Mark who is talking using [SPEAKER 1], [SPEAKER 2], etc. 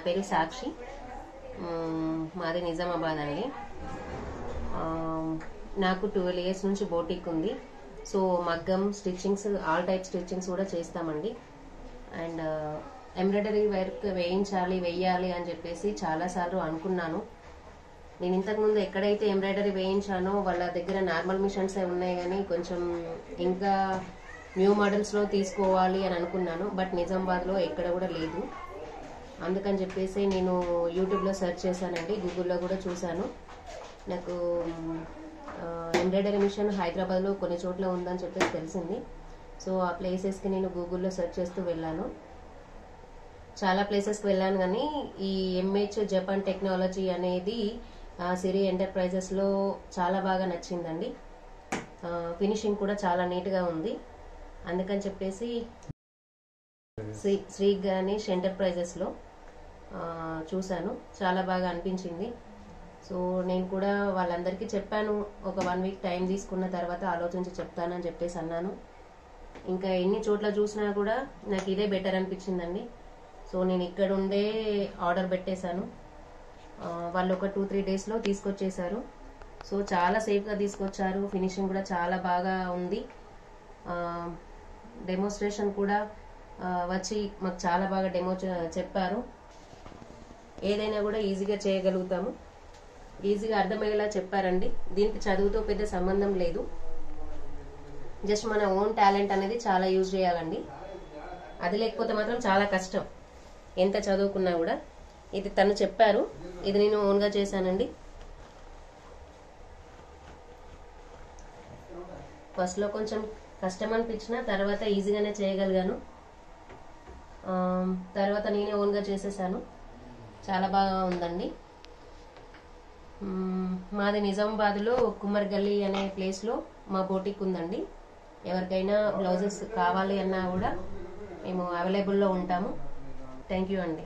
[SPEAKER 1] పేరు సాక్షి, మాది నిజామాబాద్ అండి. నాకు 12 years నుంచి బోటిక్ ఉంది. సో మగ్గం, స్టిచ్చింగ్స్, ఆల్ టైప్ స్టిచ్చింగ్స్ కూడా చేస్తామండి. అండ్ ఎంబ్రాయిడరీ వర్క్ వెయ్యాలి అని చెప్పేసి చాలాసార్లు అనుకున్నాను. నేను ఇంతకుముందు ఎక్కడైతే ఎంబ్రాయిడరీ వేయించానో వాళ్ళ దగ్గర నార్మల్ మిషన్స్ ఉన్నాయి, కానీ కొంచెం ఇంకా న్యూ మోడల్స్లో తీసుకోవాలి అని అనుకున్నాను. బట్ నిజామాబాద్లో ఎక్కడ కూడా లేదు. అందుకని చెప్పేసి నేను యూట్యూబ్లో సెర్చ్ చేశానండి, గూగుల్లో కూడా చూశాను. నాకు ఎంబ్రాయిడరీ మిషన్ హైదరాబాద్లో కొన్ని చోట్ల ఉందని చెప్పేసి తెలిసింది. సో ఆ ప్లేసెస్కి నేను గూగుల్లో సెర్చ్ చేస్తూ వెళ్ళాను. చాలా ప్లేసెస్కి వెళ్ళాను, కానీ ఈ ఎంహెచ్ జపాన్ టెక్నాలజీ అనేది సిరి ఎంటర్ప్రైజెస్లో చాలా బాగా నచ్చిందండి. ఫినిషింగ్ కూడా చాలా నీట్గా ఉంది. అందుకని చెప్పేసి శ్రీ గణేష్ ఎంటర్ప్రైజెస్లో చూశాను, చాలా బాగా అనిపించింది. సో నేను కూడా వాళ్ళందరికీ చెప్పాను, ఒక 1 week టైం తీసుకున్న తర్వాత ఆలోచించి చెప్తానని చెప్పేసి అన్నాను. ఇంకా ఎన్ని చోట్ల చూసినా కూడా నాకు ఇదే బెటర్ అనిపించిందండి. సో నేను ఇక్కడ ఉండే ఆర్డర్ పెట్టేశాను. వాళ్ళు ఒక 2-3 daysలో తీసుకొచ్చేసారు. సో చాలా సేఫ్గా తీసుకొచ్చారు. ఫినిషింగ్ కూడా చాలా బాగా ఉంది. డెమోన్స్ట్రేషన్ కూడా వచ్చి మాకు చాలా బాగా చెప్పారు. ఏదైనా కూడా ఈజీగా చేయగలుగుతాము, ఈజీగా అర్థమయ్యేలా చెప్పారండి. దీనికి చదువుతో పెద్ద సంబంధం లేదు. జస్ట్ మన ఓన్ టాలెంట్ అనేది చాలా యూజ్ చేయాలండి. అది లేకపోతే మాత్రం చాలా కష్టం, ఎంత చదువుకున్నా కూడా. ఇది తను చెప్పారు, ఇది నేను ఓన్గా చేశానండి. ఫస్ట్లో కొంచెం కష్టం అనిపించిన తర్వాత ఈజీగానే చేయగలిగాను. తర్వాత నేనే ఓన్గా చేసేసాను. చాలా బాగా ఉందండి. మాది నిజామాబాద్లో కుమ్మర్ గల్లీ అనే ప్లేస్లో మా బోటిక్ ఉందండి. ఎవరికైనా బ్లౌజెస్ కావాలి అన్నా కూడా మేము అవైలబుల్లో ఉంటాము. థ్యాంక్ యూ అండి.